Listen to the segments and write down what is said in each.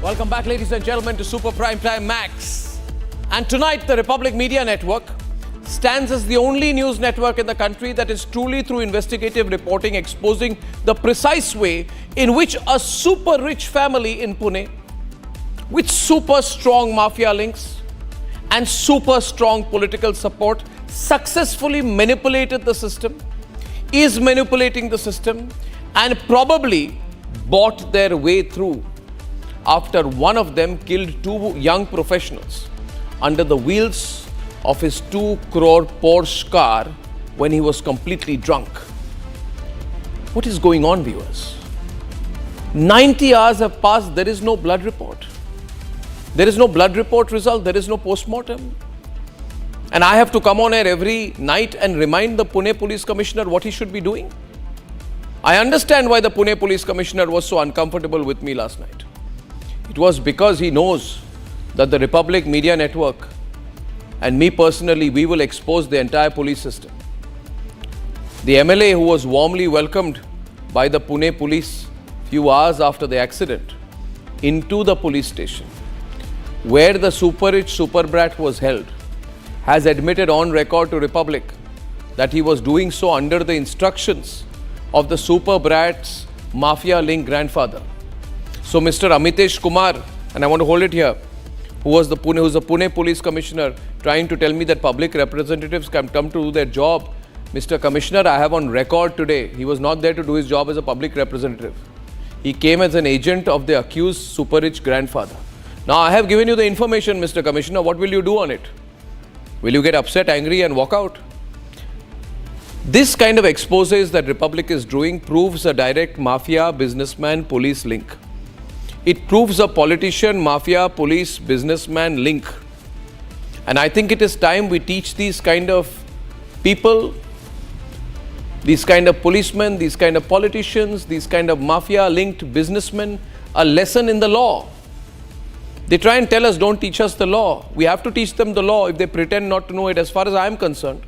Welcome back, ladies and gentlemen, to Super Prime Time Max. And tonight, the Republic Media Network stands as the only news network in the country that is truly, through investigative reporting, exposing the precise way in which a super rich family in Pune, with super strong mafia links and super strong political support, successfully manipulated the system, is manipulating the system, and probably bought their way through after one of them killed two young professionals under the wheels of his 2 crore Porsche car when he was completely drunk. What is going on, viewers? 90 hours have passed, there is no blood report. There is no blood report result, there is no post-mortem. And I have to come on air every night and remind the Pune Police Commissioner what he should be doing. I understand why the Pune Police Commissioner was so uncomfortable with me last night. It was because he knows that the Republic Media Network and me personally, we will expose the entire police system. The MLA who was warmly welcomed by the Pune police few hours after the accident into the police station, where the super rich super brat was held, has admitted on record to Republic that he was doing so under the instructions of the super brat's mafia linked grandfather. So Mr. Amitesh Kumar, and I want to hold it here, who's the Pune Police Commissioner, trying to tell me that public representatives can come to do their job. Mr. Commissioner, I have on record today, he was not there to do his job as a public representative. He came as an agent of the accused super rich grandfather. Now I have given you the information, Mr. Commissioner. What will you do on it? Will you get upset, angry and walk out? This kind of exposes that Republic is doing proves a direct mafia, businessman, police link. It proves a politician, mafia, police, businessman link. And I think it is time we teach these kind of people, these kind of policemen, these kind of politicians, these kind of mafia-linked businessmen a lesson in the law. They try and tell us, don't teach us the law. We have to teach them the law if they pretend not to know it, as far as I am concerned.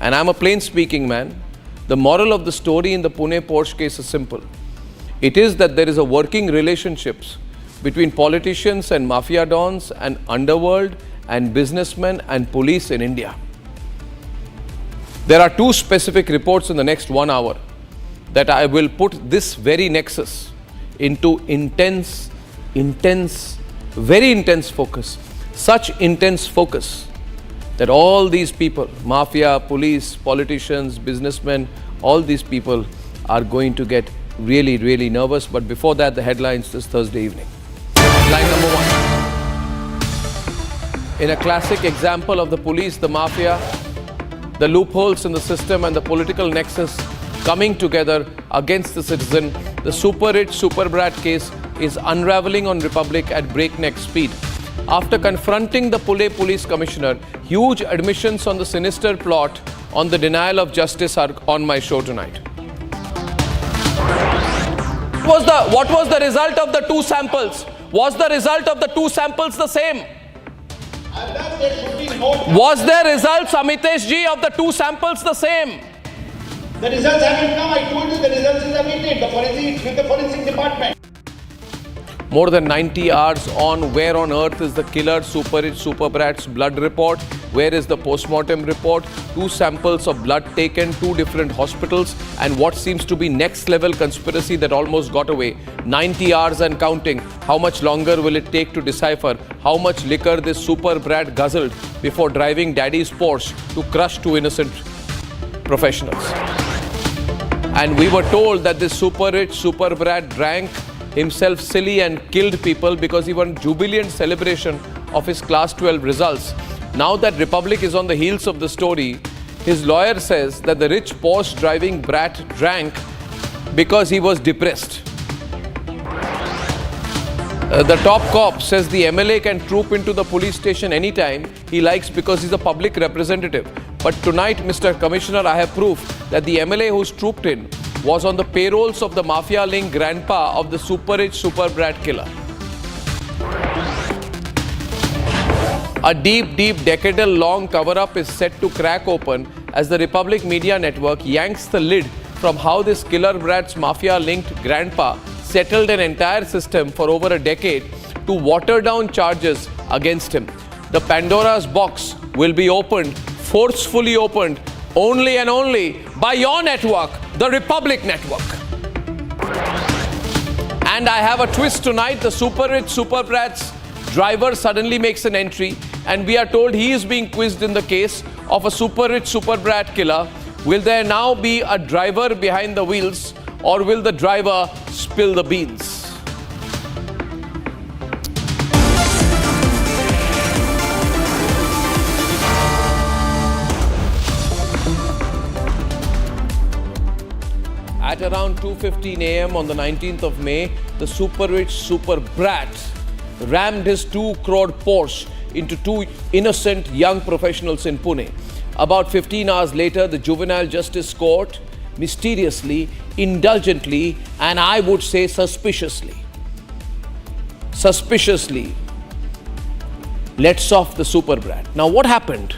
And I'm a plain-speaking man. The moral of the story in the Pune Porsche case is simple. It is that there is a working relationships between politicians and mafia dons and underworld and businessmen and police in India. There are 2 specific reports in the next 1 hour that I will put this very nexus into very intense focus. Such intense focus that all these people, mafia, police, politicians, businessmen, all these people are going to get really, really nervous. But before that, the headlines this Thursday evening. Headline number 1. In a classic example of the police, the mafia, the loopholes in the system and the political nexus coming together against the citizen, the super rich, super brat case is unraveling on Republic at breakneck speed. After confronting the Pune Police Commissioner, huge admissions on the sinister plot on the denial of justice are on my show tonight. What was the result of the 2 samples? Was the result of the 2 samples the same? Was there results, Amitesh ji, of the 2 samples the same? The results haven't come. I told you the results is awaited. With the forensic department. More than 90 hours on, where on earth is the killer super rich super brat's blood report? Where is the post-mortem report? 2 samples of blood taken, 2 different hospitals, and what seems to be next level conspiracy that almost got away. 90 hours and counting. How much longer will it take to decipher how much liquor this super brat guzzled before driving daddy's Porsche to crush 2 innocent professionals? And we were told that this super rich super brat drank himself silly and killed people because he won jubilant celebration of his class 12 results. Now that Republic is on the heels of the story, his lawyer says that the rich Porsche driving brat drank because he was depressed. The top cop says the MLA can troop into the police station anytime he likes because he's a public representative. But tonight, Mr. Commissioner, I have proof that the MLA who's trooped in was on the payrolls of the mafia-linked grandpa of the super rich super brat killer. A deep decadal-long cover-up is set to crack open as the Republic Media Network yanks the lid from how this killer brat's mafia-linked grandpa settled an entire system for over a decade to water down charges against him. The Pandora's box will be opened, forcefully opened, only and only by your network, the Republic Network. And I have a twist tonight. The super rich super brats driver suddenly makes an entry, and we are told he is being quizzed in the case of a super rich super brat killer. Will there now be a driver behind the wheels, or will the driver spill the beans? At around 2:15 a.m. on the 19th of May, the super rich super brat rammed his 2 crore Porsche into 2 innocent young professionals in Pune. About 15 hours later, the Juvenile Justice Court mysteriously, indulgently, and I would say suspiciously lets off the super brat. Now, what happened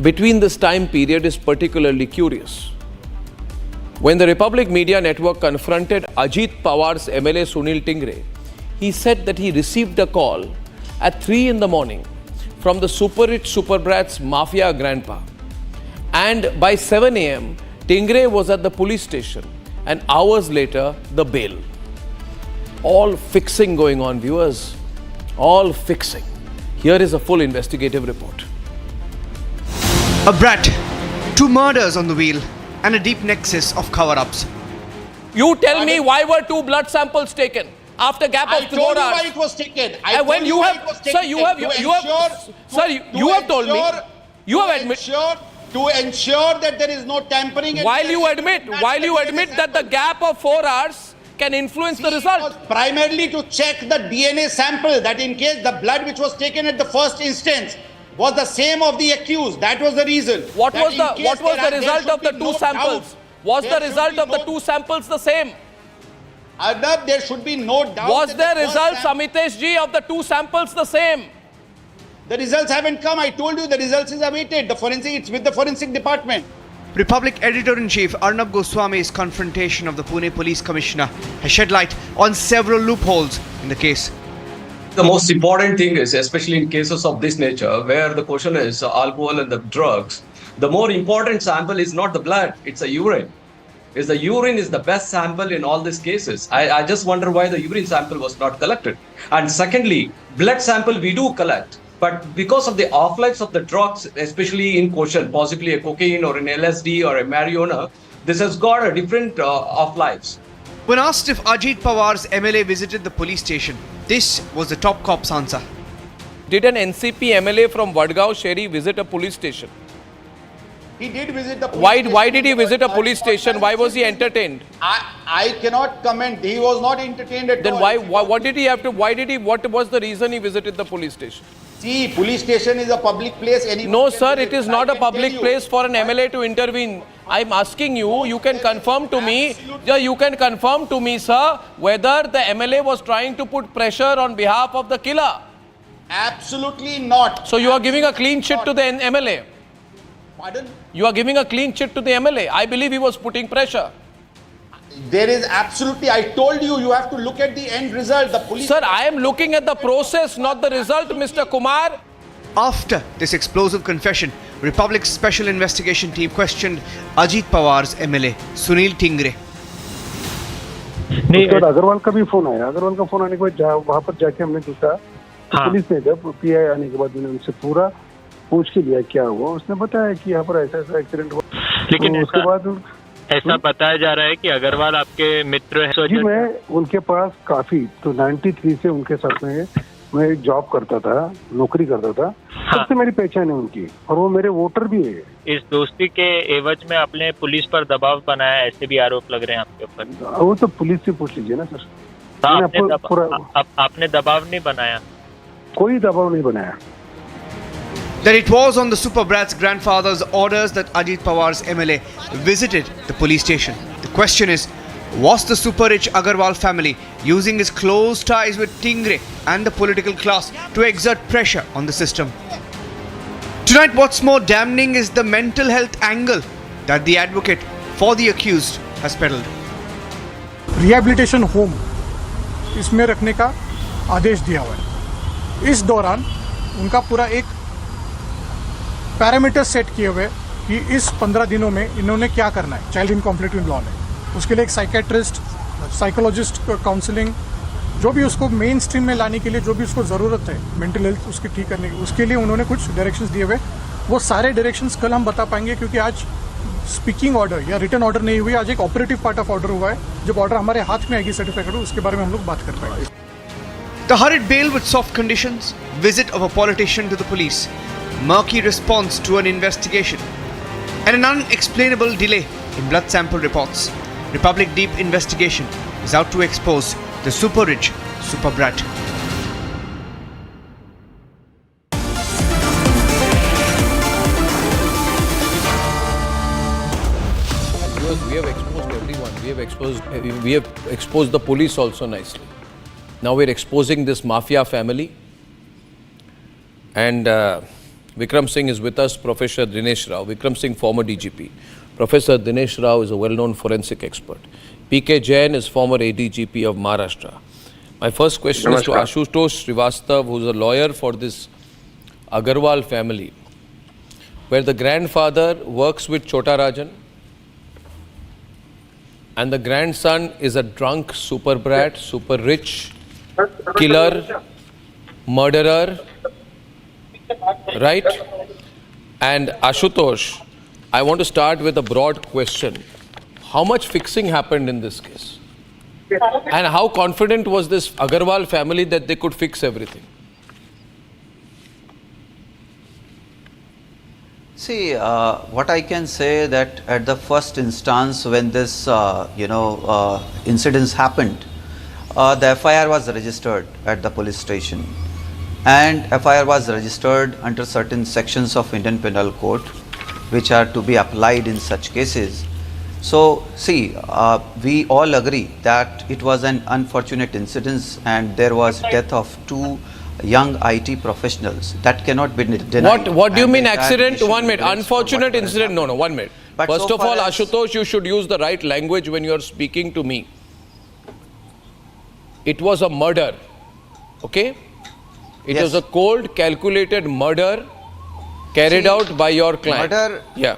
between this time period is particularly curious. When the Republic Media Network confronted Ajit Pawar's MLA Sunil Tingre, he said that he received a call at 3 in the morning from the super rich super brat's mafia grandpa. And by 7 a.m., Tingre was at the police station, and hours later, the bail. All fixing going on, viewers. All fixing. Here is a full investigative report. A brat, 2 murders on the wheel, and a deep nexus of cover-ups. You tell me, why were 2 blood samples taken after gap I of 4 told you hours? why it was taken. And when you have, sir, you have told me, you have admitted. To ensure that there is no tampering. While you admit that the gap of 4 hours can influence the result. Primarily to check the DNA sample, that in case the blood which was taken at the first instance was the same of the accused. That was the reason. What was the result of the 2 samples? Was the result of the 2 samples the same? Arnab, there should be no doubt. Was the results, Amitesh ji, of the 2 samples the same? The results haven't come. I told you the results is awaited. It's with the forensic department. Republic Editor-in-Chief Arnab Goswami's confrontation of the Pune Police Commissioner has shed light on several loopholes in the case. The most important thing is, especially in cases of this nature, where the question is alcohol and the drugs, the more important sample is not the blood, it's the urine. The urine is the best sample in all these cases. I just wonder why the urine sample was not collected. And secondly, blood sample we do collect. But because of the off-lives of the drugs, especially in question, possibly a cocaine or an LSD or a marijuana, this has got a different off-lives. When asked if Ajit Pawar's MLA visited the police station, this was the top cop's answer. Did an NCP MLA from Vadgaon Sheri visit a police station? He did visit the police station. Why did he visit a police station? Why was he entertained? I cannot comment. He was not entertained at all. Then what was the reason he visited the police station? See, police station is a public place. No, sir, it is not a public place for an MLA to intervene. I'm asking you, you can confirm to me, sir, whether the MLA was trying to put pressure on behalf of the killer. Absolutely not. So you are giving a clean chit to the MLA. Pardon? You are giving a clean chit to the MLA. I believe he was putting pressure. There is absolutely, I told you, you have to look at the end result. The police. Sir, I am looking at the process, not the result, Mr. Kumar. After this explosive confession, Republic's Special Investigation Team questioned Ajit Pawar's MLA, Sunil Tingre. उसके बाद अग्रवाल का भी phone आया। अग्रवाल का phone आने के बाद वहाँ पर जाके हमने पूछा, पुलिस ने जब पीआई आने के बाद मैंने उनसे पूरा पूछ के लिया क्या हुआ। उसने बताया कि यहाँ पर ऐसा ऐसा एक्सीडेंट हुआ। लेकिन उसके बाद ऐसा बताया जा रहा है कि अग्रवाल आपके मित्र हैं। जी, मैं उनके पास काफी 93 से उनके साथ में मैं जॉब करता था, नौकरी करता था। सबसे मेरी पहचान है उनकी, और वो मेरे वोटर भी है। इस दोस्ती के एवज में आपने पुलिस पर दबाव बनाया, ऐसे भी आरोप लग रहे हैं आपके ऊपर। वो तो पुलिस से पूछ लीजिए ना सर। आपने दबाव नहीं बनाया? कोई दबाव नहीं बनाया। That it was on the super brat's grandfather's orders that Ajit Pawar's MLA visited the police station. The question is, was the super rich Agarwal family using his close ties with Tingre and the political class to exert pressure on the system? Tonight, what's more damning is the mental health angle that the advocate for the accused has peddled. Rehabilitation home इसमें रखने का आदेश दिया हुआ है। इस दौरान उनका पूरा एक पैरामीटर सेट किए हुए कि इस 15 दिनों में इन्होंने क्या करना है child in conflict with law में। उसके लिए एक साइकेट्रिस्ट, साइकोलॉजिस्ट, काउंसलिंग, जो भी उसको मेन स्ट्रीम में लाने के लिए जो भी उसको ज़रूरत है मेंटल हेल्थ उसकी ठीक करने की, उसके लिए उन्होंने कुछ डायरेक्शंस दिए हुए। वो सारे डायरेक्शंस कल हम बता पाएंगे क्योंकि आज स्पीकिंग ऑर्डर या रिटन ऑर्डर नहीं हुई, आज एक ऑपरेटिव पार्ट ऑफ ऑर्डर हुआ है। जब ऑर्डर हमारे हाथ में आएगी सर्टिफिकेट, उसके बारे में हम लोग बात कर पाएंगे। The hurried bail with soft conditions, visit of a politician to the police, murky response to an investigation, and an unexplainable delay in blood sample reports. Republic Deep investigation is out to expose the super rich super brat. We have exposed everyone. We have exposed the police also nicely. Now we're exposing this mafia family. And Vikram Singh is with us, Professor Dinesh Rao. Vikram Singh, former DGP. Professor Dinesh Rao is a well-known forensic expert. PK Jain is former ADGP of Maharashtra. My first question is to Ashutosh Srivastav, who's a lawyer for this Agarwal family, where the grandfather works with Chota Rajan and the grandson is a drunk super brat, super rich, killer, murderer, right? And Ashutosh, I want to start with a broad question. How much fixing happened in this case? And how confident was this Agarwal family that they could fix everything? See, what I can say that at the first instance when this, incidents happened, the FIR was registered at the police station, and FIR was registered under certain sections of Indian Penal Code, which are to be applied in such cases. So, see, we all agree that it was an unfortunate incident, and there was death of two young IT professionals. That cannot be denied. What do you mean accident? 1 minute. Unfortunate incident? No, 1 minute. But First so of all, far as- Ashutosh, you should use the right language when you are speaking to me. It was a murder, okay? It Yes. was a cold, calculated murder carried See, out by your client. murder- Yeah.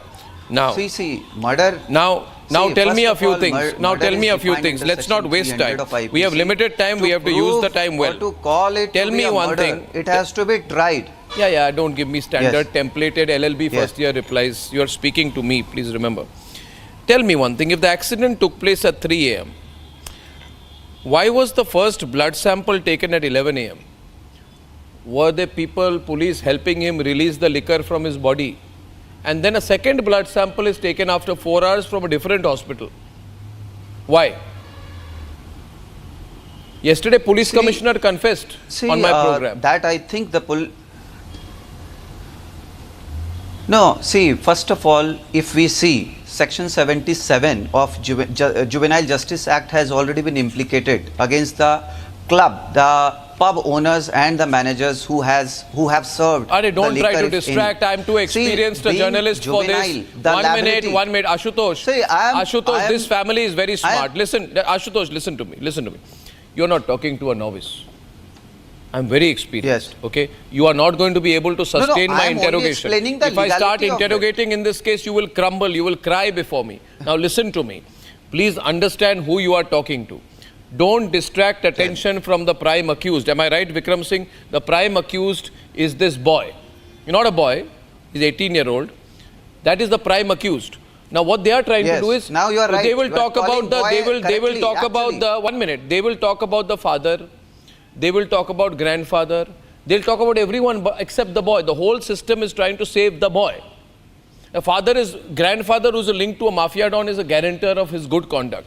Now, See, murder. now See, tell me first a of few all, things. Now murder tell me is a few defined things. under Let's not section waste 300 time. of IPC. We have limited time. We have to use the time well. Or to call it Tell to me be a one murder, thing. it has to be tried. Yeah, don't give me standard Yes. templated LLB first year replies. You are speaking to me, please remember. Tell me one thing, if the accident took place at 3 a.m., why was the first blood sample taken at 11 a.m.? Were there people, police helping him release the liquor from his body? And then a second blood sample is taken after 4 hours from a different hospital. Why? Yesterday, police commissioner confessed on my program. That I think the No, see, first of all, if we see Section 77 of Juvenile Justice Act has already been implicated against the club, the pub owners and the managers who have served. Don't the try to liquor distract. I am too experienced a being journalist for this. juvenile, 1 minute. Ashutosh. See, Ashutosh, this family is very smart. Listen, Ashutosh, listen to me. You are not talking to a novice. I am very experienced. Yes. Okay, you are not going to be able to sustain my I am only interrogation. explaining the If I start legality of it. interrogating in this case, you will crumble. You will cry before me. Now listen to me. Please understand who you are talking to. Don't distract attention from the prime accused. Am I right, Vikram Singh? The prime accused is this boy. You're not a boy. He's 18-year-old. That is the prime accused. Now what they are trying to Yes, do is now you are right. they will You are talk calling about the boy they will correctly, talk about actually. the 1 minute. They will talk about the father. They will talk about grandfather. They'll talk about everyone except the boy. The whole system is trying to save the boy. Grandfather who's a link to a mafia don is a guarantor of his good conduct.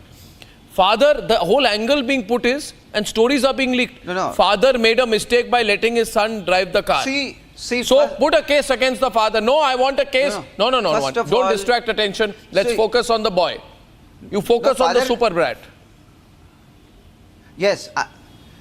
Father, the whole angle being put is, and stories are being leaked. No. Father made a mistake by letting his son drive the car. See, So put a case against the father. No, I want a case. No. First of Don't all, distract attention. Let's see, focus on the boy. You focus the on the father- super brat. Yes.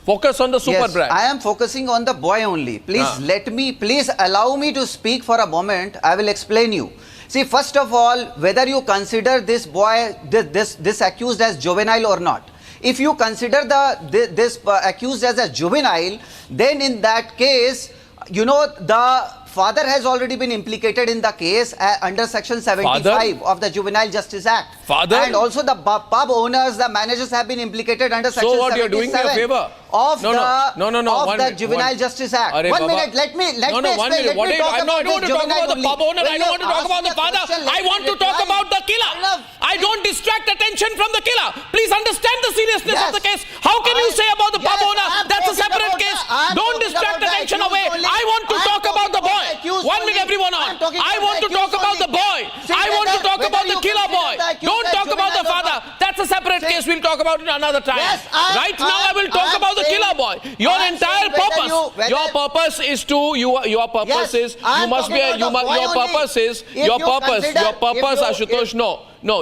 Focus on the super Yes, brat. I am focusing on the boy only. Please allow me to speak for a moment. I will explain you. See, first of all, whether you consider this boy, this accused as juvenile or not, If you consider this accused as a juvenile, then in that case, you know, the father has already been implicated in the case under section 75 of the Juvenile Justice Act. Father? And also the pub owners, the managers have been implicated under section 77 So what, you're doing me a favor? of No, of the Juvenile Justice Act. Arey 1 Baba. minute, let me explain. One minute. Let me talk I don't want to talk about the only. pub owner. When I you don't want to talk ask about me the a father. question, let I me want to talk reply. about the killer. I don't distract attention from the killer. Please understand the seriousness of the case. How can you say about the pub owner? That's a separate case. Don't distract attention away. I want to talk about the boy. 1 minute, everyone on. I want to talk about the boy. I want to talk about the killer boy. Don't talk about the father. That's a separate case. We'll talk about it another time. Right now, I will talk about the killer boy. Your entire purpose. Your purpose is to. Your purpose is. You must be. Your purpose is. Your purpose, Ashutosh. No.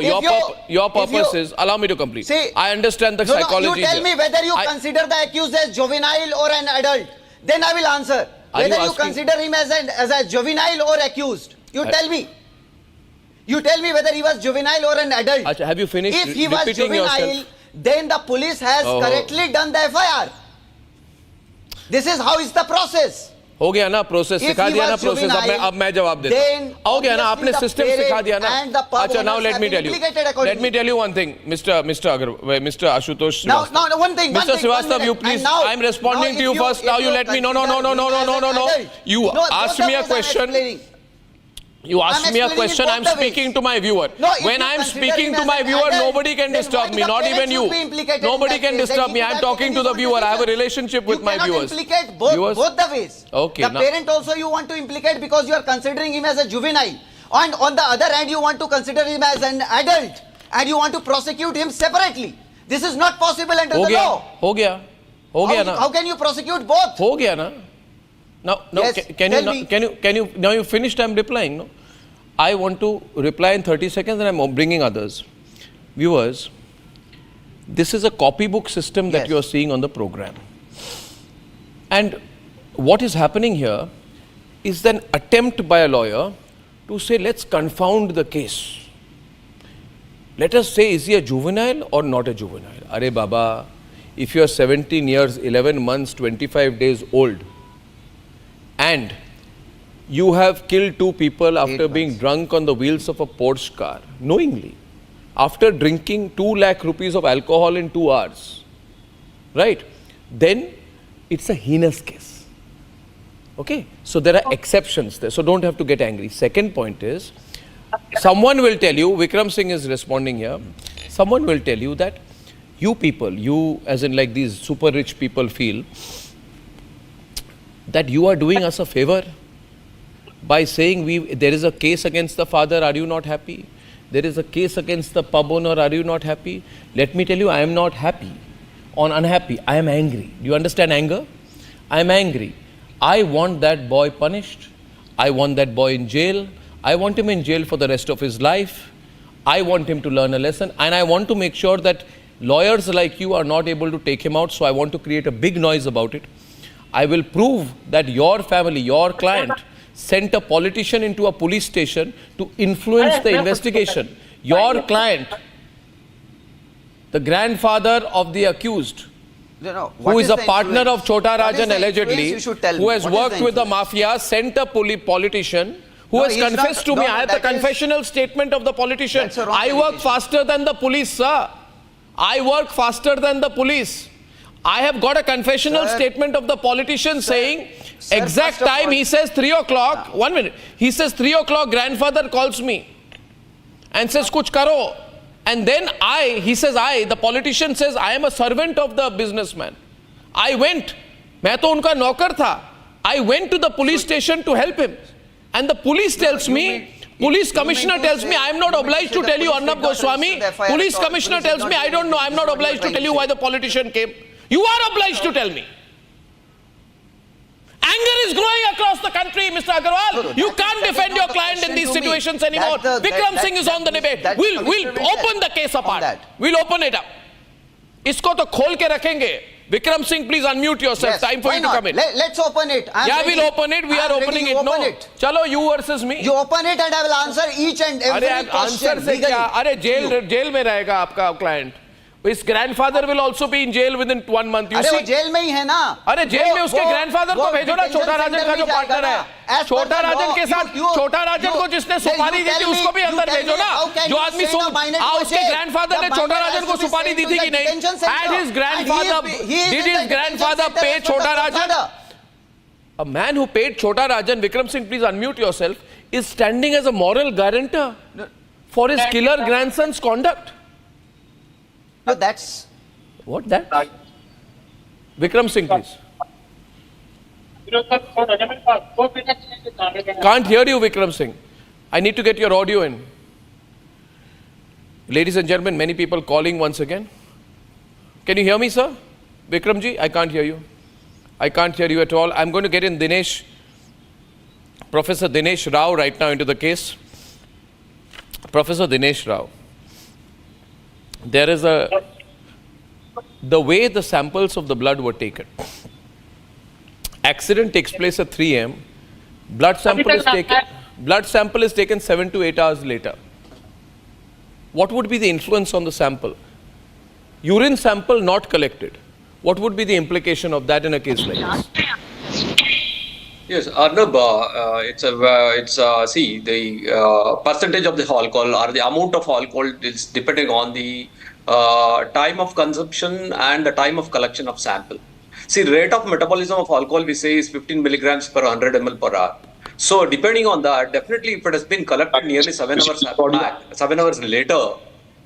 Your purpose is. Allow me to complete. See, I understand the psychology. You tell me whether you consider the accused as juvenile or an adult. Then I will answer. Whether you consider him as a juvenile or accused. You tell me. You tell me whether he was juvenile or an adult. Achha, have you finished If he was repeating juvenile, yourself? then the police has correctly done the FIR. This is how is the process. हो गया ना process If सिखा he दिया ना was process juvenile, अब मैं जवाब देता then हूं हो गया ना आपने obviously the सिस्टम सिखा दिया ना parent and the pub अच्छा now owners let have me been tell you implicated let accordingly. me tell you one thing Mr. Ashutosh Now, Srivastava. one thing. Mr. Srivastava, you please, I'm responding to you first. Now you let me. No. You asked me a question. You asked me a question. I'm speaking to my viewer. When I'm speaking to my viewer, nobody can disturb me. Not even you. Nobody can disturb me. I'm talking to the viewer. I have a relationship with my viewers. You cannot implicate both the ways. Okay, the now- parent also you want to implicate because you are considering him as a juvenile. And on the other hand, you want to consider him as an adult. And you want to prosecute him separately. This is not possible under हो the गया law. हो गया ना How can you prosecute both? हो गया ना now Yes, can tell you me. can you now you finished I'm replying no I want to reply in 30 seconds and I'm bringing others viewers this is a copybook system that Yes. you are seeing on the program and what is happening here is an attempt by a lawyer to say let's confound the case. Let us say, is he a juvenile or not a juvenile? Arey Baba, if you are 17 years, 11 months, 25 days old, and you have killed 2 people after being drunk on the wheels of a Porsche car, knowingly, after drinking 2 lakh rupees of alcohol in 2 hours, right? Then it's a heinous case. Okay? So there are exceptions there. So don't have to get angry. Second point is, someone will tell you, Vikram Singh is responding here, someone will tell you that you people, you as in like these super rich people feel that you are doing us a favor by saying there is a case against the father, are you not happy? There is a case against the pub owner, are you not happy? Let me tell you, I am not happy or unhappy, I am angry. Do you understand anger? I am angry. I want that boy punished. I want that boy in jail. I want him in jail for the rest of his life. I want him to learn a lesson and I want to make sure that lawyers like you are not able to take him out, so I want to create a big noise about it. I will prove that your family, your client, sent a politician into a police station to influence the investigation. Your client, the grandfather of the accused, who is a partner of Chota Rajan allegedly, who has worked with the mafia, sent a politician who has confessed to me. I have the confessional statement of the politician. I work faster than the police, sir. I work faster than the police. I have got a confessional statement of the politician saying exact time. He says 3 o'clock. 1 minute. He says 3 o'clock. Grandfather calls me and says kuch karo. And then the politician says, I am a servant of the businessman. I went. मैं तो उनका नौकर था. I went to the police station to help him. And the police tells me, police commissioner tells me, I am not obliged to tell you, Arnab Goswami. Police commissioner tells me, I don't know, I am not obliged to tell you why the politician came. You are obliged to tell me. Anger is growing across the country, Mr. Agarwal. You can't defend your client in these situations anymore. Vikram Singh is on the debate. We'll open the case apart. We'll open it up. इसको तो खोल के रखेंगे. Vikram Singh, please unmute yourself. Yes, Time for you to come in. Let's open it. We'll open it. We are opening it. No. Chalo, you versus me. You open it and I will answer each and every question. Answer से क्या? अरे jail में रहेगा आपका client. His grandfather will also be in jail within 1 month. You अरे वो see? Jail में ही है ना। अरे जेल में उसके वो- ग्रैंडफादर को वो भेजो ना, detention छोटा राजन center का जो में जाएगा पार्टनर ना। है, As per छोटा the राजन law, के साथ छोटा राजन को जिसने सुपारी दी थी उसको भी अंदर भेजो ना। जो आदमी उसके ग्रैंडफादर ने छोटा राजन को सुपारी दी थी कि नहीं? Had his grandfather, did his grandfather pay छोटा राजन? A man who paid Chota Rajan, Vikram Singh, please unmute yourself, is standing as a moral guarantor for his killer grandson's conduct. No, that's What that? Vikram Singh, please. Can't hear you, Vikram Singh. I need to get your audio in. Ladies and gentlemen, many people calling once again. Can you hear me, sir? Vikram ji, I can't hear you. I can't hear you at all. I'm going to get in Dinesh, Professor Dinesh Rao right now into the case. Professor Dinesh Rao, there is the way the samples of the blood were taken. Accident takes place at 3 a.m. Blood sample is taken 7 to 8 hours later. What would be the influence on the sample? Urine sample not collected. What would be the implication of that in a case like this? Yes, Arnab, see, the percentage of the alcohol or the amount of alcohol is depending on the time of consumption and the time of collection of sample. See, rate of metabolism of alcohol we say is 15 milligrams per 100 ml per hour. So, depending on that, definitely if it has been collected nearly 7 hours back, 7 hours later,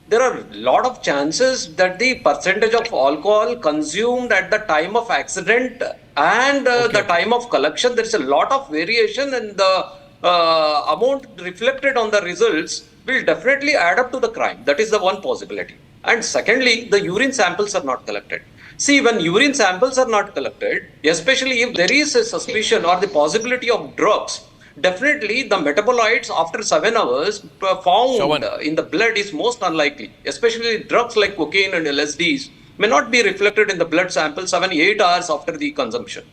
there are a lot of chances that the percentage of alcohol consumed at the time of accident and the time of collection, there is a lot of variation, and the amount reflected on the results will definitely add up to the crime. That is the one possibility. And secondly, the urine samples are not collected. See, when urine samples are not collected, especially if there is a suspicion or the possibility of drugs, definitely the metabolites after 7 hours found in the blood is most unlikely. Especially drugs like cocaine and LSDs may not be reflected in the blood sample 7-8 hours after the consumption.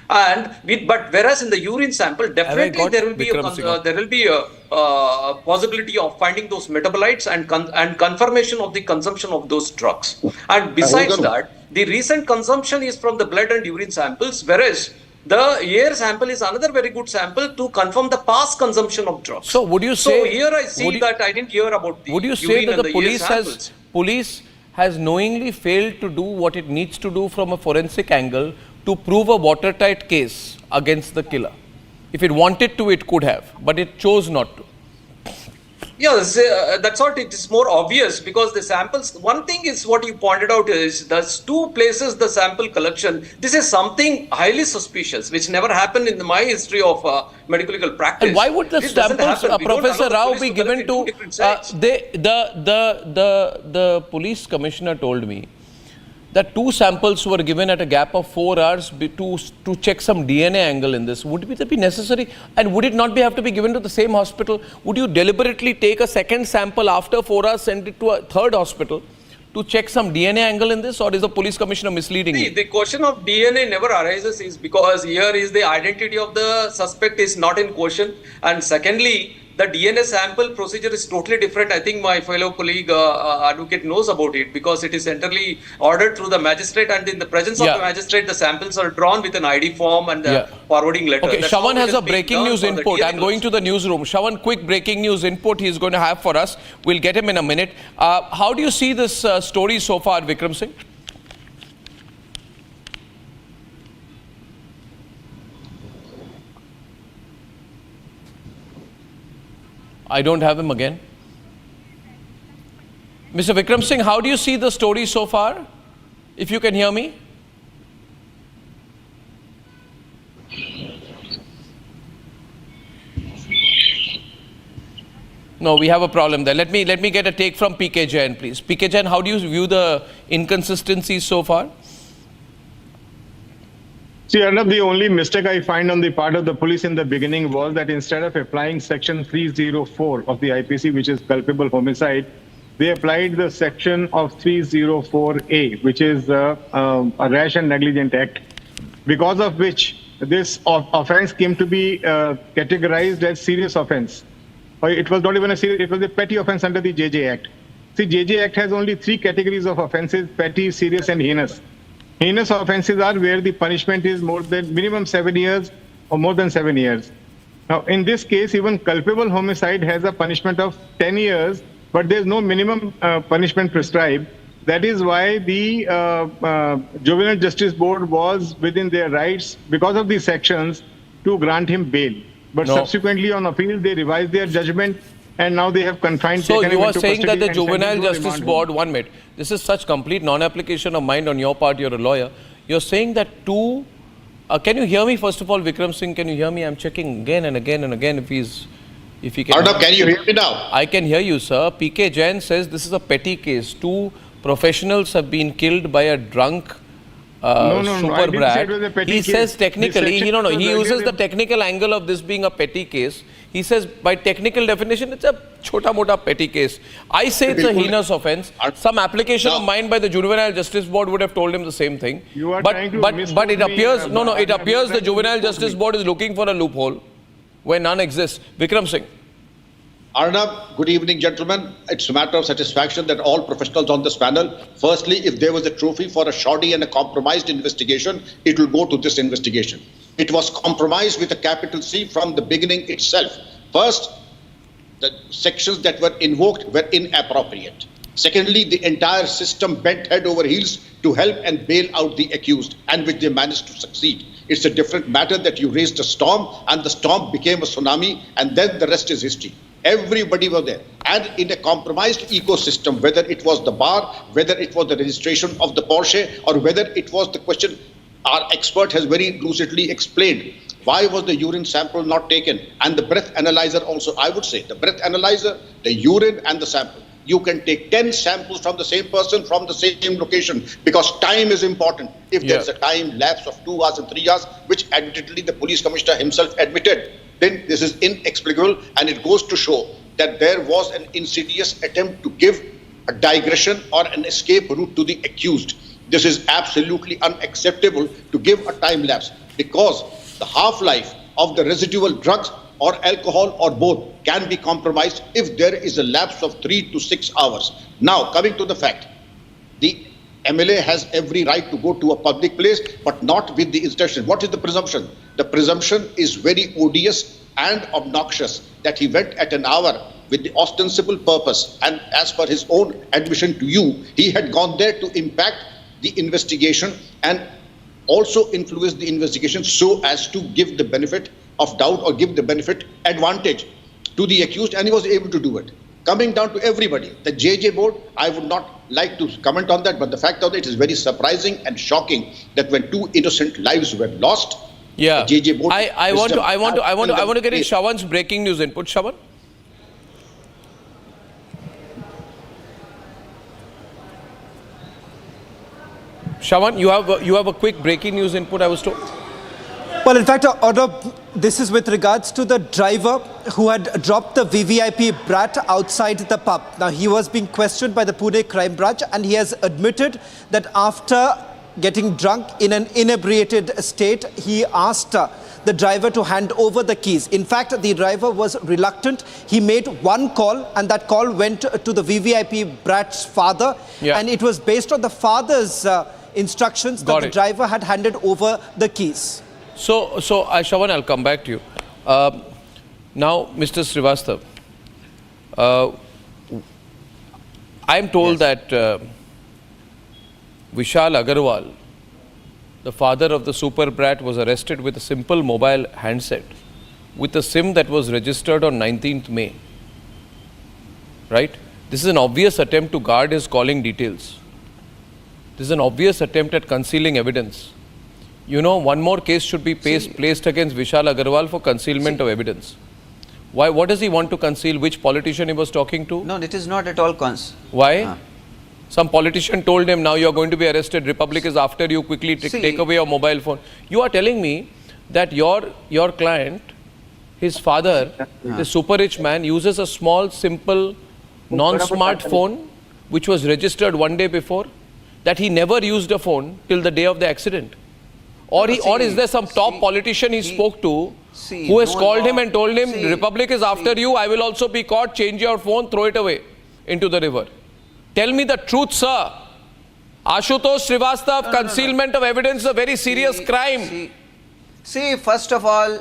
But whereas in the urine sample, definitely there will be a possibility of finding those metabolites and confirmation of the consumption of those drugs. And besides that, the recent consumption is from the blood and urine samples, whereas the air sample is another very good sample to confirm the past consumption of drugs. So would you say? So here I see that I didn't hear about the Would you say urine that and the police has knowingly failed to do what it needs to do from a forensic angle to prove a watertight case against the killer? If it wanted to, it could have, but it chose not to. Yes, that's what it is more obvious, because the samples, one thing is what you pointed out is there's two places the sample collection. This is something highly suspicious, which never happened in my history of medical legal practice. And why would the samples, Professor Rao, be given to, the police commissioner told me that 2 samples were given at a gap of 4 hours to check some DNA angle in this. Would it be necessary? And would it not have to be given to the same hospital? Would you deliberately take a second sample after 4 hours, send it to a third hospital to check some DNA angle in this? Or is the police commissioner misleading you? The question of DNA never arises is because here is the identity of the suspect is not in question. And secondly, the DNA sample procedure is totally different. I think my fellow colleague advocate knows about it, because it is entirely ordered through the magistrate, and in the presence of the magistrate, the samples are drawn with an ID form and a forwarding letter. Okay, That's Shawan how it has a is being breaking done news for the input. DNA I'm going to the newsroom. Shawan, quick breaking news input he's going to have for us. We'll get him in a minute. How do you see this story so far, Vikram Singh? I don't have him again. Mr. Vikram Singh, how do you see the story so far? If you can hear me. No, we have a problem there. Let me get a take from PK Jain, please. PK Jain, how do you view the inconsistencies so far? See, Arnab, the only mistake I find on the part of the police in the beginning was that instead of applying section 304 of the IPC, which is culpable homicide, they applied the section of 304A, which is a rash and negligent act, because of which this offense came to be categorized as serious offense. It was not even a serious, it was a petty offense under the JJ Act. See, JJ Act has only 3 categories of offences: petty, serious, and heinous. Heinous offences are where the punishment is more than minimum 7 years or more than 7 years. Now, in this case, even culpable homicide has a punishment of 10 years, but there's no minimum punishment prescribed. That is why the Juvenile Justice Board was within their rights, because of these sections, to grant him bail. But No. subsequently on appeal, they revised their judgment, and now they have confined. So taken you him are into saying that custody the and sent him Juvenile to a Justice remand home. Board, 1 minute, this is such complete non-application of mind on your part, you're a lawyer. You're saying that can you hear me first of all, Vikram Singh, can you hear me? I'm checking again and again and again if he can. Arnab, can you hear me now? I can hear you, sir. PK Jain says this is a petty case. 2 professionals have been killed by a drunk No, I super didn't say it was a brat. petty He case. says technically, This he section was uses earlier the technical angle of this being a petty case. He says by technical definition, it's a chota mota petty case. I say it's a Bilkul. heinous offense. Some application of Now- mind by the Juvenile Justice Board would have told him the same thing. You are but trying to but misquote it me, appears it I'm appears the trying to Juvenile misquote Justice me. Board is looking for a loophole where none exists. Vikram Singh. Arnab, good evening, gentlemen. It's a matter of satisfaction that all professionals on this panel, firstly, if there was a trophy for a shoddy and a compromised investigation, it will go to this investigation. It was compromised with a capital C from the beginning itself. First, the sections that were invoked were inappropriate. Secondly, the entire system bent head over heels to help and bail out the accused, and which they managed to succeed. It's a different matter that you raised a storm, and the storm became a tsunami, and then the rest is history. Everybody was there. And in a compromised ecosystem, whether it was the bar, whether it was the registration of the Porsche, or whether it was the question, our expert has very lucidly explained. Why was the urine sample not taken? And the breath analyzer also, I would say, the breath analyzer, the urine and the sample. You can take 10 samples from the same person from the same location, because time is important. If there's a time lapse of 2 hours and 3 hours, which admittedly the police commissioner himself admitted, then this is inexplicable, and it goes to show that there was an insidious attempt to give a digression or an escape route to the accused. This is absolutely unacceptable to give a time lapse, because the half-life of the residual drugs or alcohol or both can be compromised if there is a lapse of 3 to 6 hours. Now, coming to the fact, the MLA has every right to go to a public place, but not with the instruction. What is the presumption? The presumption is very odious and obnoxious that he went at an hour with the ostensible purpose, and as per his own admission to you, he had gone there to impact the investigation and also influence the investigation so as to give the benefit of doubt or give the benefit advantage to the accused, and he was able to do it. Coming down to everybody, the JJ board, I would not like to comment on that, but the fact of it is very surprising and shocking that when 2 innocent lives were lost, Yeah. the JJ board. I want to get in Yes. Shravan's breaking news input. Shravan? Shravan, you have a quick breaking news input, I was told. Well, in fact, this is with regards to the driver who had dropped the VVIP brat outside the pub. Now, he was being questioned by the Pune Crime Branch, and he has admitted that after getting drunk in an inebriated state, he asked the driver to hand over the keys. In fact, the driver was reluctant. He made one call, and that call went to the VVIP brat's father. Yeah. And it was based on the father's instructions that the driver had handed over the keys. So Shravan, I'll come back to you. Now, Mr. Srivastav, I'm told that Vishal Agarwal, the father of the super brat, was arrested with a simple mobile handset with a SIM that was registered on 19th May. Right? This is an obvious attempt to guard his calling details. This is an obvious attempt at concealing evidence. You know, one more case should be placed against Vishal Agarwal for concealment of evidence. Why? What does he want to conceal? Which politician he was talking to? No, it is not at all Why? Some politician told him, now you are going to be arrested, Republic is after you, quickly take away your mobile phone. You are telling me that your client, his father, the super rich man, uses a small, simple, non-smart phone which was registered one day before, that he never used a phone till the day of the accident. Or is there some top politician he spoke to who has called him and told him, Republic is after you, I will also be caught, change your phone, throw it away into the river. Tell me the truth, sir. Ashutosh Srivastava, concealment of evidence is a very serious crime. First of all,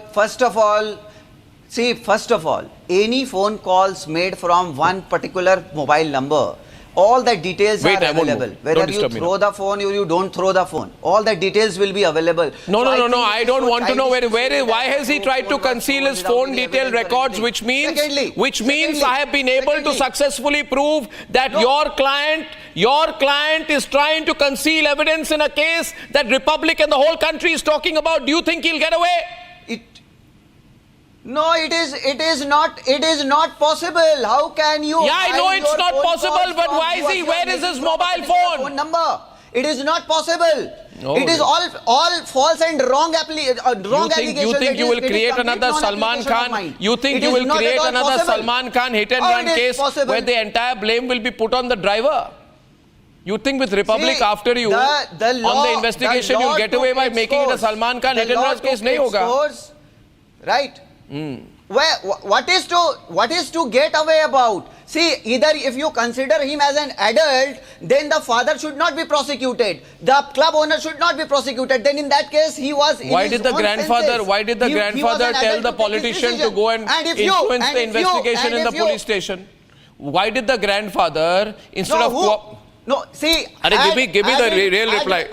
any phone calls made from one particular mobile number, all the details Wait, are I won't available. move. Whether Don't you disturb me throw the phone or you don't throw the phone, all the details will be available. No, I don't want to know where. why has he tried to conceal his phone detail records, which means I have been able to successfully prove that your client is trying to conceal evidence in a case that Republic and the whole country is talking about. Do you think he'll get away? No, it is not possible. How can you? Yeah, I know hide it's your not phone possible, calls but from why is he? you? Where is his mobile phone? Number. It is not possible. No, it is all false and wrong allegations. You think you will create another Salman Khan? You think you will create another Salman Khan hit and run case where the entire blame will be put on the driver? You think with Republic after you on the investigation you'll get away by making it a Salman Khan hit and run case? Nahi hoga. Right. What is to get away about? See, either if you consider him as an adult, then the father should not be prosecuted. The club owner should not be prosecuted. Then in that case, he was. Why did the grandfather tell the politician to go and influence the investigation in the police station? Why did the grandfather instead of give me the real reply.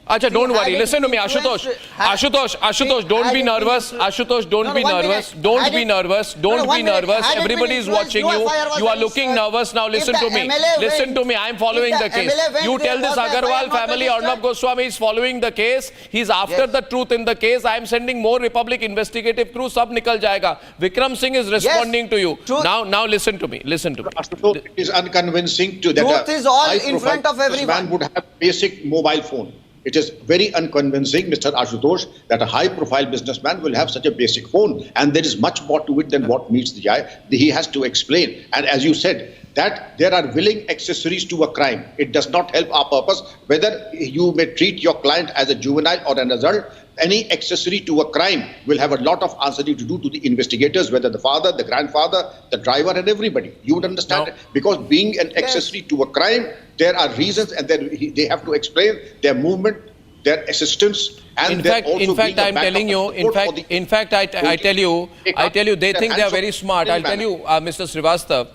Acha, don't worry. Listen to me, Ashutosh. Ashutosh, don't be nervous. Ashutosh, don't be nervous. Don't be nervous. Don't be nervous. Everybody is watching you. You are looking nervous now. Listen to me. Listen to me. I am following the case. You tell this Agarwal family, Arnab Goswami is following the case. He's after the truth in the case. I am sending more Republic investigative crew. Sab nikal jayega. Vikram Singh is responding to you. Now listen to me. Listen to me. It is unconvincing to that. Truth is all in front of everyone. Man would have basic mobile phone. It is very unconvincing, Mr. Ashutosh, that a high-profile businessman will have such a basic phone. And there is much more to it than what meets the eye. He has to explain. And as you said, that there are willing accessories to a crime. It does not help our purpose. Whether you may treat your client as a juvenile or an adult, any accessory to a crime will have a lot of answering to do to the investigators, whether the father, the grandfather, the driver, and everybody. You would understand, because being an accessory to a crime, there are reasons, and then they have to explain their movement, their assistance, and in fact, I'm telling you. In fact, I tell you, they think they are very smart. I'll tell you, Mr. Srivastava,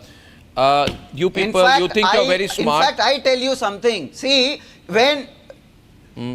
you people, you think you're very smart. In fact, I tell you something. See, when.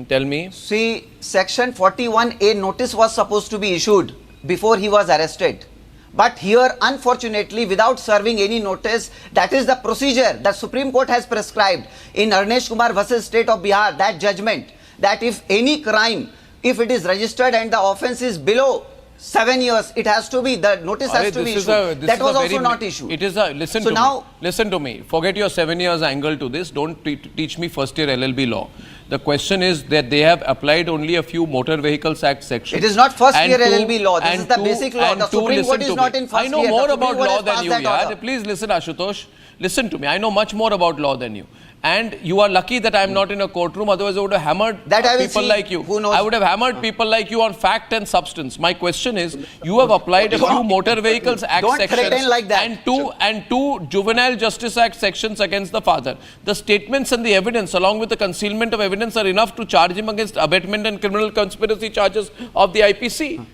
Tell me. See, Section 41A notice was supposed to be issued before he was arrested. But here, unfortunately, without serving any notice, that is the procedure that Supreme Court has prescribed in Arnesh Kumar versus State of Bihar, that judgment, that if any crime, if it is registered and the offence is below 7 years, it has to be, the notice has to be issued. That was also not issued. It is a, listen to me, forget your 7 years angle to this, don't teach me first year LLB law. The question is that they have applied only a few Motor Vehicles Act sections. It is not first year LLB law, this is the basic law. The Supreme Court is not in first year. I know more about law than you, yaar. Please listen, Ashutosh. Listen to me, I know much more about law than you. And you are lucky that I am not in a courtroom, otherwise I would have hammered people like you. Who knows? I would have hammered people like you on fact and substance. My question is, you have applied a few Motor Vehicles Act sections like that. and two Juvenile Justice Act sections against the father. The statements and the evidence, along with the concealment of evidence, are enough to charge him against abetment and criminal conspiracy charges of the IPC.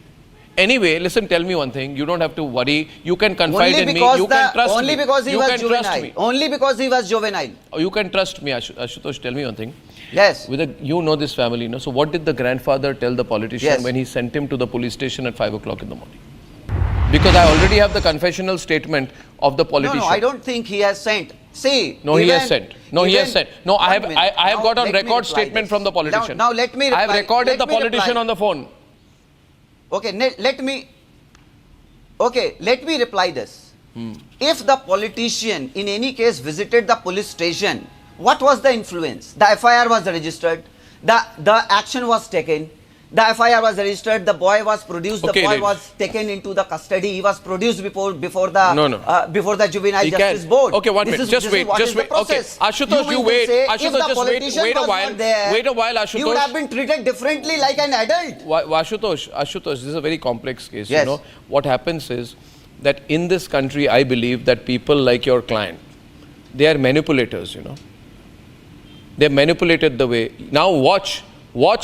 Anyway, listen, tell me one thing. You don't have to worry. You can confide in me. You can trust me. Only because he was juvenile. Only because he was juvenile. You can trust me, Ashutosh. Tell me one thing. Yes. You know this family, no? So what did the grandfather tell the politician when he sent him to the police station at 5 o'clock in the morning? Because I already have the confessional statement of the politician. No, I don't think he has sent. See. No, he has sent. No, he has sent. No, I have got on record statement from the politician. Now let me reply. I have recorded the politician on the phone. Okay, let me reply this. If the politician in any case visited the police station, what was the influence? The FIR was registered, the action was taken, the FIR was registered, the boy was produced, the boy was taken into the custody, he was produced before the Juvenile Justice Board. Okay, 1 minute, just wait. Okay, Ashutosh, you wait. Ashutosh, just wait a while. Wait a while, Ashutosh. You would have been treated differently like an adult. Ashutosh, this is a very complex case. Yes. You know, what happens is that in this country, I believe that people like your client, they are manipulators, They manipulated the way. Now watch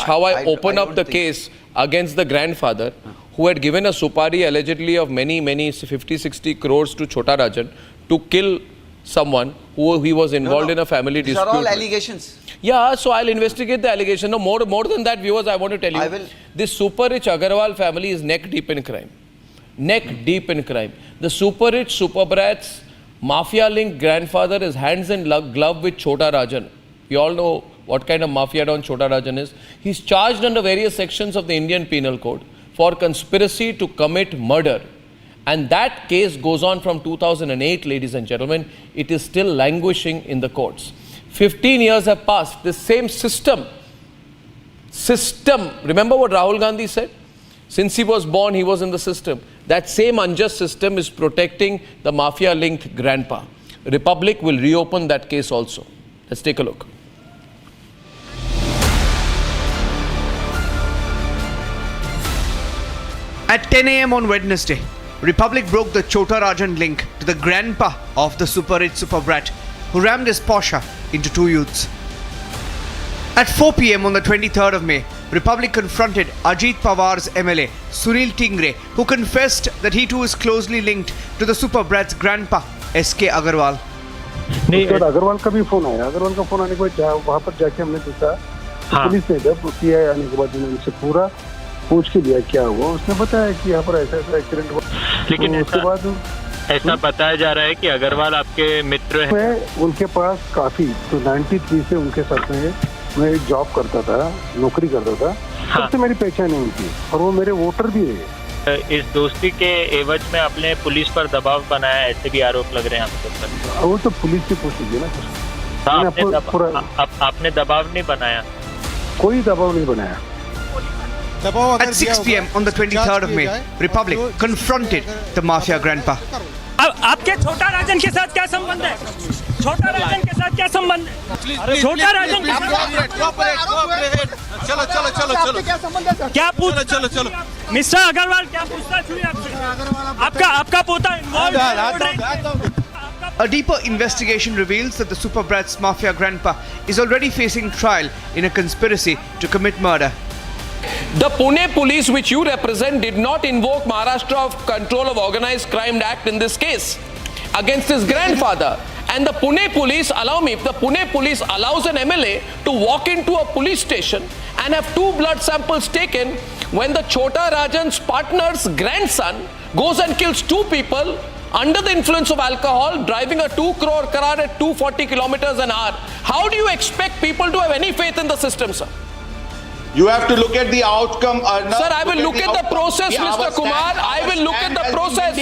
how I open up the case against the grandfather who had given a supari allegedly of many 50-60 crores to Chota Rajan to kill someone who he was involved in a family dispute. These are all with. allegations. Yeah, so I'll investigate the allegation. No, more than that, viewers, I want to tell you. This super rich Agarwal family is neck deep in crime. Neck deep in crime. The super rich, super brats, mafia-linked grandfather is hands in glove with Chota Rajan. You all know what kind of mafia don Chota Rajan is. He's charged under various sections of the Indian Penal Code for conspiracy to commit murder. And that case goes on from 2008, ladies and gentlemen. It is still languishing in the courts. 15 years have passed. This same system, remember what Rahul Gandhi said? Since he was born, he was in the system. That same unjust system is protecting the mafia-linked grandpa. Republic will reopen that case also. Let's take a look. At 10 a.m. on Wednesday, Republic broke the Chota Rajan link to the grandpa of the super rich super brat who rammed his Porsche into two youths. At 4 p.m. on the 23rd of May, Republic confronted Ajit Pawar's MLA, Sunil Tingre, who confessed that he too is closely linked to the super brat's grandpa, S.K. Agarwal. Agarwal का भी phone आया। अग्रवाल का phone आने के बाद वहाँ पर जाके हमने पूछा, पुलिस ने जब पीआई आने के बाद उनसे पूरा पूछ के लिया क्या हुआ, उसने बताया कि यहाँ पर ऐसा एक्सीडेंट हुआ। लेकिन उसके बाद ऐसा बताया जा रहा है कि अग्रवाल आपके मित्र हैं। उनके पास काफी, तो 93 से उनके साथ में मैं जॉब करता था, नौकरी करता था, तब से मेरी पहचान है उनकी और वो मेरे वोटर भी है। इस दोस्ती के एवज में आपने पुलिस पर दबाव बनाया, ऐसे भी आरोप लग रहे हैं आपके ऊपर। वो तो पुलिस से पूछ लीजिए ना। आपने दबाव नहीं बनाया? कोई दबाव नहीं बनाया। At 6 p.m. on the 23rd of May, Republic confronted the mafia grandpa. आपके छोटा राजन के साथ क्या संबंध है? छोटा राजन के साथ क्या संबंध है? छोटा राजन के साथ क्या पूछ? मिस्टर अग्रवाल, क्या पूछताछ हुई आपसे? आपका पोता involve? A deeper investigation reveals that the super brat's mafia grandpa is already facing trial in a conspiracy to commit murder. The Pune police, which you represent, did not invoke Maharashtra Control of Organized Crime Act in this case against his grandfather. And the Pune police, allow me, if the Pune police allows an MLA to walk into a police station and have 2 blood samples taken when the Chota Rajan's partner's grandson goes and kills 2 people under the influence of alcohol, driving a 2 crore car at 240 kilometers an hour, how do you expect people to have any faith in the system, sir? You have to look at the outcome. Sir, I will look at the process, Mr. Kumar. I will look at the process.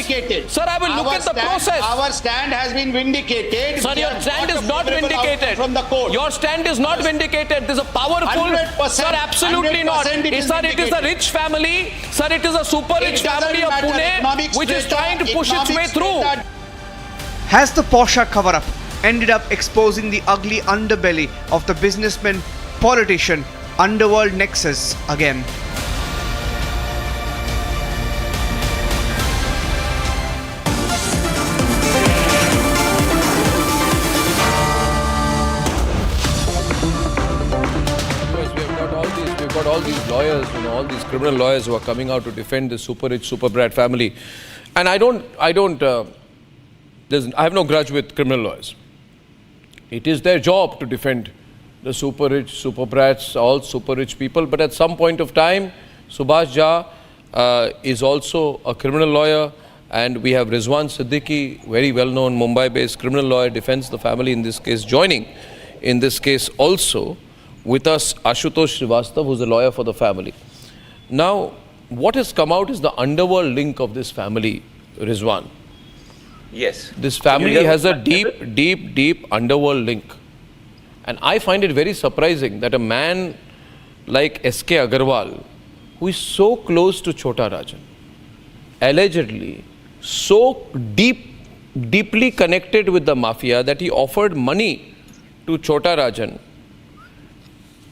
Sir, I will look at the process. Our stand has been vindicated. Sir, your stand is not vindicated. From the court. Your stand is not vindicated. This is a powerful. 100%, sir, absolutely not. it is Sir, it is a rich family. Sir, it is a super rich family of Pune which is trying to push its way through. Has the Porsche cover-up ended up exposing the ugly underbelly of the businessman, politician, underworld nexus again? We've got all these lawyers, all these criminal lawyers who are coming out to defend the super rich, super brat family. And I have no grudge with criminal lawyers. It is their job to defend the super rich, super brats, all super rich people. But at some point of time, Subhash Jha is also a criminal lawyer, and we have Rizwan Siddiqui, very well-known Mumbai-based criminal lawyer, defends the family in this case, joining in this case also with us Ashutosh Srivastav, who's a lawyer for the family. Now, what has come out is the underworld link of this family, Rizwan. Yes. This family has a deep underworld link. And I find it very surprising that a man like S.K. Agarwal, who is so close to Chota Rajan, allegedly so deeply connected with the mafia that he offered money to Chota Rajan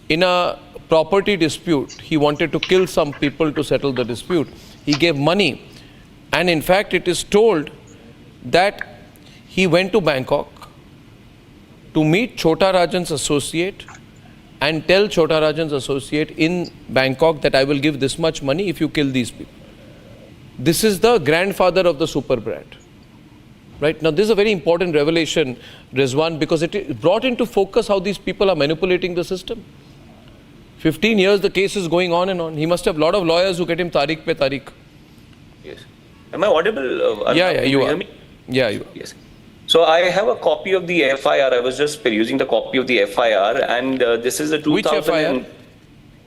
in a property dispute. He wanted to kill some people to settle the dispute. He gave money. And in fact, it is told that he went to Bangkok to meet Chota Rajan's associate and tell Chota Rajan's associate in Bangkok that I will give this much money if you kill these people. This is the grandfather of the super brat. Right? Now, this is a very important revelation, Rizwan, because it brought into focus how these people are manipulating the system. 15 years the case is going on and on. He must have a lot of lawyers who get him tariq pe tariq. Yes. Am I audible? Yeah, you hear are. Me? Yeah, you are. Yes. So I have a copy of the FIR. I was just perusing the copy of the FIR, and this is the 2000. Which FIR?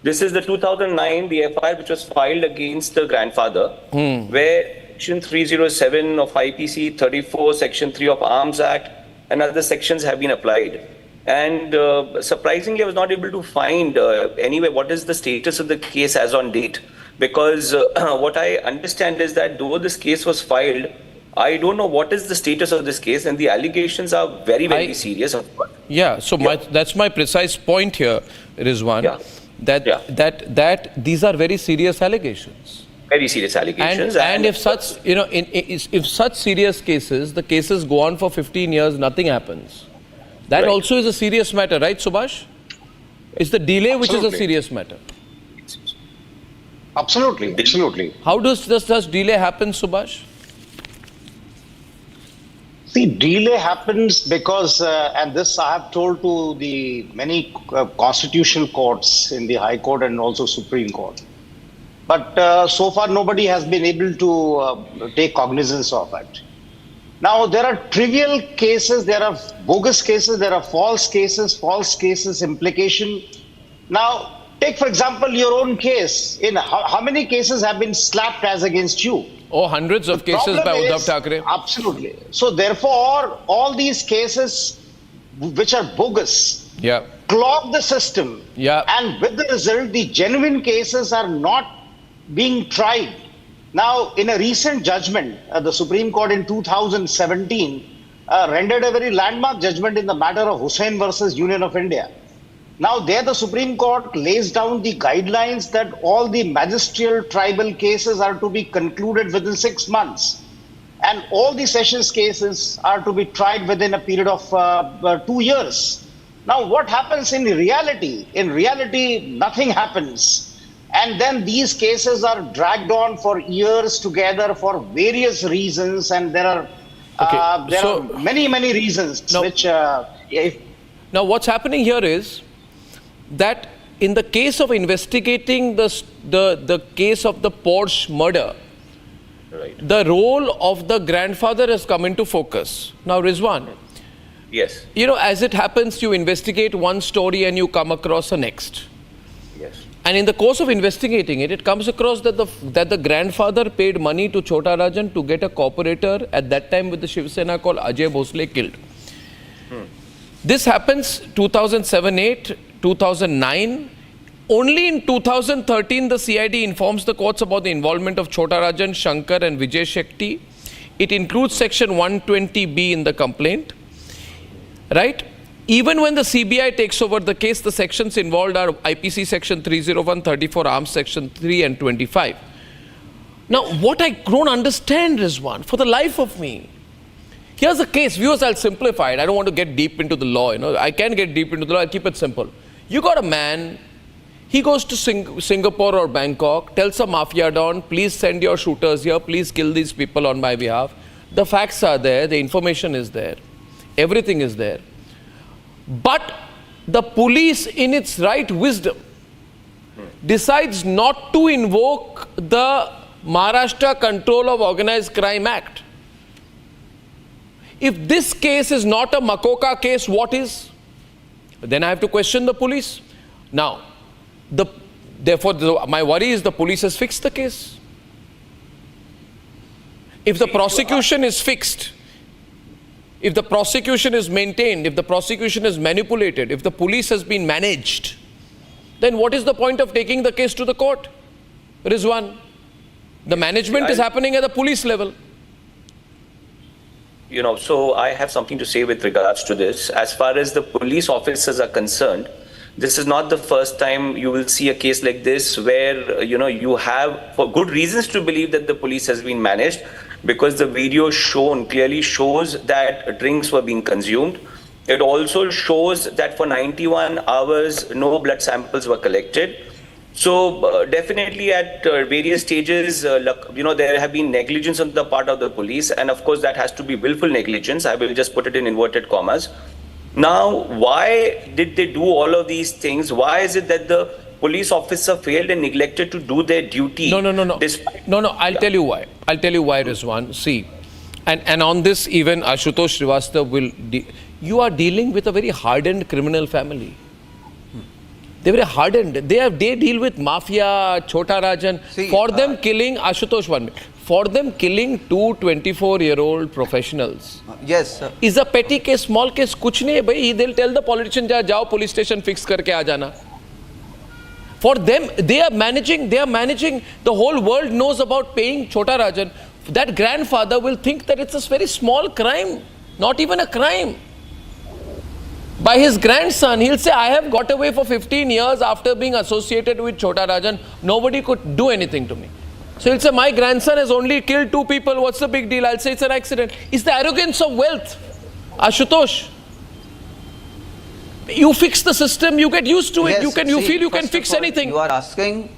This is the 2009, the FIR which was filed against the grandfather, where Section 307 of IPC, 34, Section 3 of Arms Act, and other sections have been applied. And surprisingly, I was not able to find anyway what is the status of the case as on date. Because what I understand is that though this case was filed, I don't know what is the status of this case, and the allegations are very, very serious. Yeah, so that's my precise point here, Rizwan, that these are very serious allegations. Very serious allegations. And if such, if such serious cases, the cases go on for 15 years, nothing happens. That also is a serious matter, right, Subhash? It's the delay which is a serious matter. Absolutely, absolutely. How does such delay happen, Subhash? See, delay happens because, and this I have told to the many constitutional courts in the High Court and also Supreme Court. But so far, nobody has been able to take cognizance of it. Now, there are trivial cases, there are bogus cases, there are false cases, implication. Now, take, for example, your own case. In how many cases have been slapped as against you? Oh, hundreds of cases by Uddhav Thackeray. Absolutely. So, therefore, all these cases which are bogus clog the system. And with the result, the genuine cases are not being tried. Now, in a recent judgment, the Supreme Court in 2017 rendered a very landmark judgment in the matter of Hussain versus Union of India. Now, there the Supreme Court lays down the guidelines that all the magisterial tribal cases are to be concluded within 6 months. And all the sessions cases are to be tried within a period of 2 years. Now, what happens in reality? In reality, nothing happens. And then these cases are dragged on for years together for various reasons, and there are many reasons which. Now, what's happening here is that in the case of investigating the case of the Porsche murder, the role of the grandfather has come into focus. Now, Rizwan. Yes. As it happens, you investigate one story and you come across a next. Yes. And in the course of investigating it, it comes across that the grandfather paid money to Chota Rajan to get a cooperator at that time with the Shiv Sena called Ajay Bhosle killed. This happens 2007-8, 2009. Only in 2013, the CID informs the courts about the involvement of Chota Rajan, Shankar and Vijay Shakti. It includes section 120B in the complaint. Right? Even when the CBI takes over the case, the sections involved are IPC section 301, 34, Arms section 3 and 25. Now, what I don't understand, Rizwan, for the life of me, here's a case. Viewers, I'll simplify it. I don't want to get deep into the law. I can get deep into the law. I'll keep it simple. You got a man, he goes to Singapore or Bangkok, tells a mafia don, please send your shooters here, please kill these people on my behalf. The facts are there, the information is there, everything is there. But the police, in its right wisdom, decides not to invoke the Maharashtra Control of Organized Crime Act. If this case is not a Makoka case, what is? Then I have to question the police. Now, therefore, my worry is the police has fixed the case. If the prosecution is fixed, if the prosecution is maintained, if the prosecution is manipulated, if the police has been managed, then what is the point of taking the case to the court? Rizwan, the management is happening at the police level. So I have something to say with regards to this. As far as the police officers are concerned, this is not the first time you will see a case like this where, you have for good reasons to believe that the police has been managed, because the video clearly shows that drinks were being consumed. It also shows that for 91 hours, no blood samples were collected. So definitely at various stages, there have been negligence on the part of the police. And of course, that has to be willful negligence. I will just put it in inverted commas. Now, why did they do all of these things? Why is it that the police officer failed and neglected to do their duty? No. I'll tell you why. I'll tell you why, Rizwan. See, and on this, even Ashutosh Srivastava will... You are dealing with a very hardened criminal family. They're very hardened. They deal with mafia, Chota Rajan. For them killing, Ashutosh, 1 minute. For them killing two 24-year-old professionals. Yes, sir. Is a petty case, small case. Kuch nahi hai bhai. They'll tell the politician, jao police station fix karke aa jana. For them, they are managing. The whole world knows about paying Chota Rajan. That grandfather will think that it's a very small crime, not even a crime. By his grandson, he'll say, I have got away for 15 years after being associated with Chota Rajan. Nobody could do anything to me. So he'll say, my grandson has only killed 2 people. What's the big deal? I'll say it's an accident. It's the arrogance of wealth. Ashutosh, you fix the system, you get used to it. Yes, You feel you can fix anything. You are asking...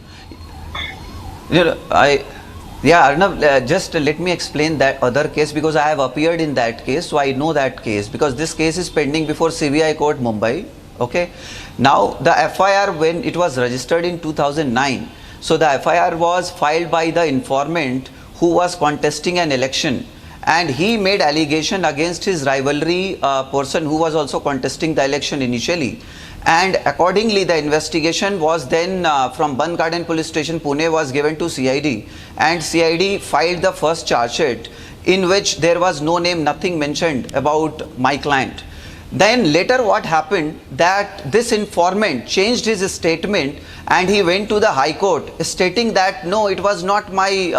Arnab, just let me explain that other case because I have appeared in that case, so I know that case because this case is pending before CBI Court, Mumbai. Okay. Now, the FIR, when it was registered in 2009, so the FIR was filed by the informant who was contesting an election, and he made allegation against his rivalry person who was also contesting the election initially. And accordingly, the investigation was then from Bund Garden Police Station, Pune, was given to CID, and CID filed the first charge sheet in which there was no name, nothing mentioned about my client. Then later what happened that this informant changed his statement and he went to the High Court stating that no, it was not my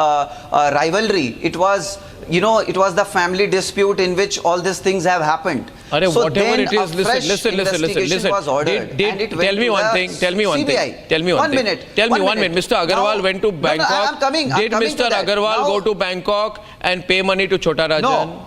rivalry, it was the family dispute in which all these things have happened. So whatever it is, listen. Tell me one thing. Mr. Agarwal went to Bangkok. Did Mr. Agarwal go to Bangkok and pay money to Chota Rajan?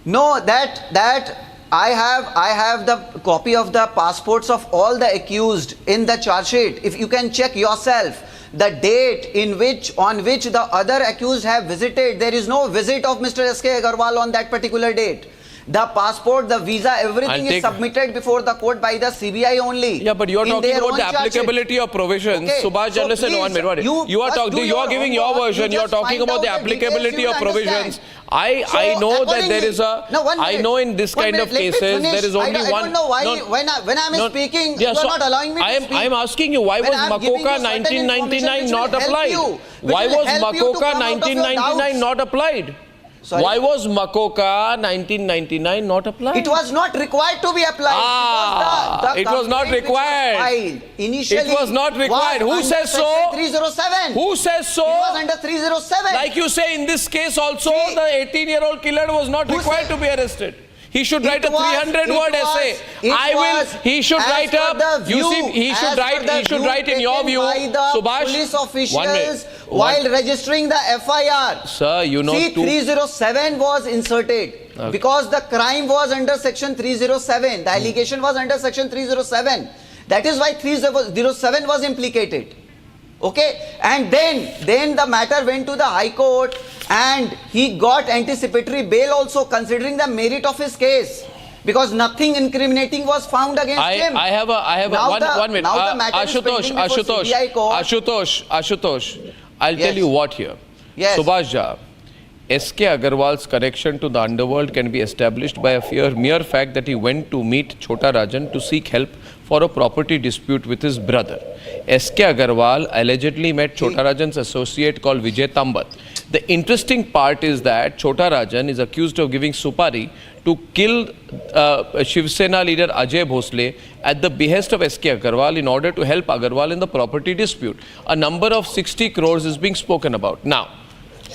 No, that I have the copy of the passports of all the accused in the charge sheet. If you can check yourself, the date on which the other accused have visited, there is no visit of Mr. S.K. Agarwal on that particular date. The passport, the visa, everything is submitted before the court by the CBI only. Yeah, but you are talking about the applicability of provisions. Okay. Subhash, so listen, 1 minute. You are giving your version. You are talking about the applicability of provisions. I know that there is a... I know in this kind of cases, there is only one... I don't know why when I'm speaking, you are not allowing me to speak. I am asking you, why was Makoka 1999 not applied? Why was Makoka 1999 not applied? Sorry? Why was Makoka 1999 not applied? It was not required to be applied. It was not required. Initially, it was not required. Who says so? 307. Who says so? It was under 307. Like you say, in this case also, the 18-year-old killer was not required to be arrested. He should write a 300-word essay. He should write a... He should write in your view, Subhash. Police officials while registering the FIR. Sir, you know... 307 was inserted. Okay. Because the crime was under section 307. The allegation was under section 307. That is why 307 was implicated. Okay, and then the matter went to the High Court and he got anticipatory bail also considering the merit of his case because nothing incriminating was found against him. I have 1 minute. Ashutosh, I'll tell you what here. Yes. Subhash Jha, S.K. Agarwal's connection to the underworld can be established by a mere fact that he went to meet Chota Rajan to seek help for a property dispute with his brother. S.K. Agarwal allegedly met Chota Rajan's associate called Vijay Tambat. The interesting part is that Chota Rajan is accused of giving supari to kill Shiv Sena leader Ajay Bhosle at the behest of S.K. Agarwal in order to help Agarwal in the property dispute. A number of 60 crores is being spoken about. Now,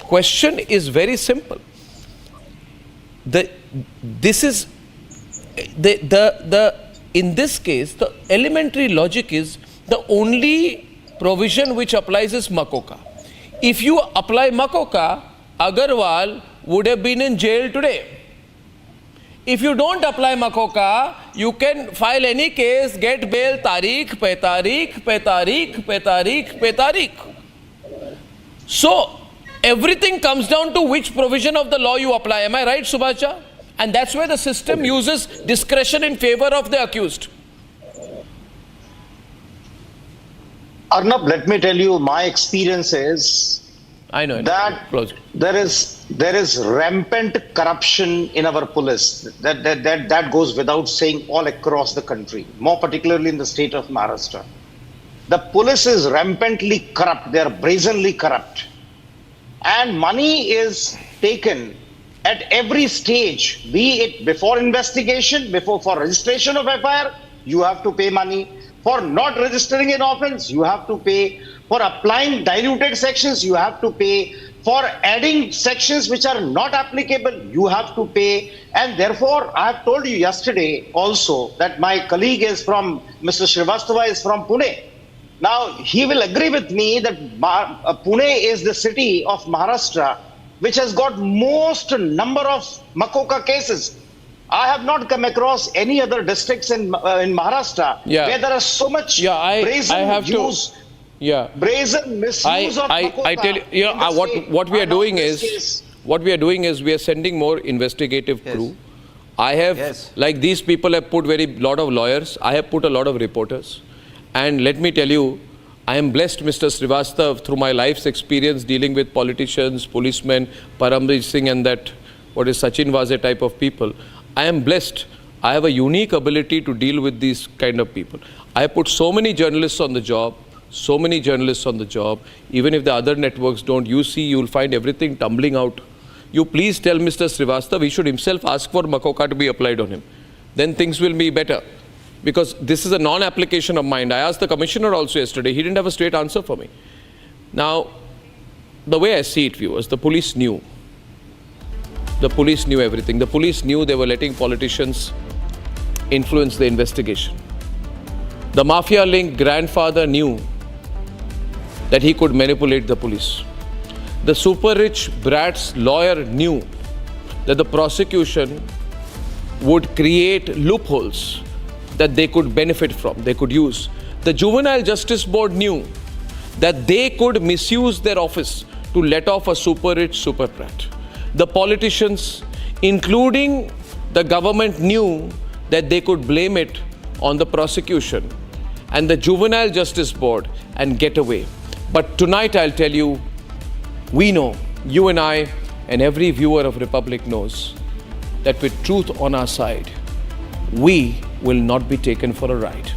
question is very simple. In this case, the elementary logic is the only provision which applies is Makoka. If you apply Makoka, Agarwal would have been in jail today. If you don't apply Makoka, you can file any case, get bail, tarikh pe tarikh pe tarikh pe tarikh pe tarikh. So, everything comes down to which provision of the law you apply. Am I right, Subhacha? And that's where the system uses discretion in favor of the accused. Arnab, let me tell you, my experience is that there is rampant corruption in our police. That goes without saying all across the country, more particularly in the state of Maharashtra. The police is rampantly corrupt. They are brazenly corrupt. And money is taken at every stage, be it before investigation, for registration of FIR, you have to pay money. For not registering an offense, you have to pay. For applying diluted sections, you have to pay. For adding sections which are not applicable, you have to pay. And therefore, I have told you yesterday also that my colleague is from, Mr. Srivastava is from Pune. Now, he will agree with me that Pune is the city of Maharashtra which has got most number of Makoka cases. I have not come across any other districts in Maharashtra where there is so much brazen misuse of Makoka. I tell you, what we are doing is we are sending more investigative crew. I have, like these people have put lot of lawyers. I have put a lot of reporters. And let me tell you, I am blessed, Mr. Srivastav, through my life's experience dealing with politicians, policemen, Paramveer Singh and that, Sachin Vaze type of people. I am blessed. I have a unique ability to deal with these kind of people. I put so many journalists on the job, even if the other networks don't. You see, you'll find everything tumbling out. You please tell Mr. Srivastava he should himself ask for Makoka to be applied on him. Then things will be better. Because this is a non-application of mine. I asked the commissioner also yesterday. He didn't have a straight answer for me. Now, the way I see it, viewers, the police knew. The police knew everything. The police knew they were letting politicians influence the investigation. The mafia-linked grandfather knew that he could manipulate the police. The super-rich brat's lawyer knew that the prosecution would create loopholes that they could benefit from, they could use. The Juvenile Justice Board knew that they could misuse their office to let off a super-rich super brat. The politicians, including the government, knew that they could blame it on the prosecution and the Juvenile Justice Board and get away. But tonight I'll tell you, we know, you and I and every viewer of Republic knows that with truth on our side, we will not be taken for a ride.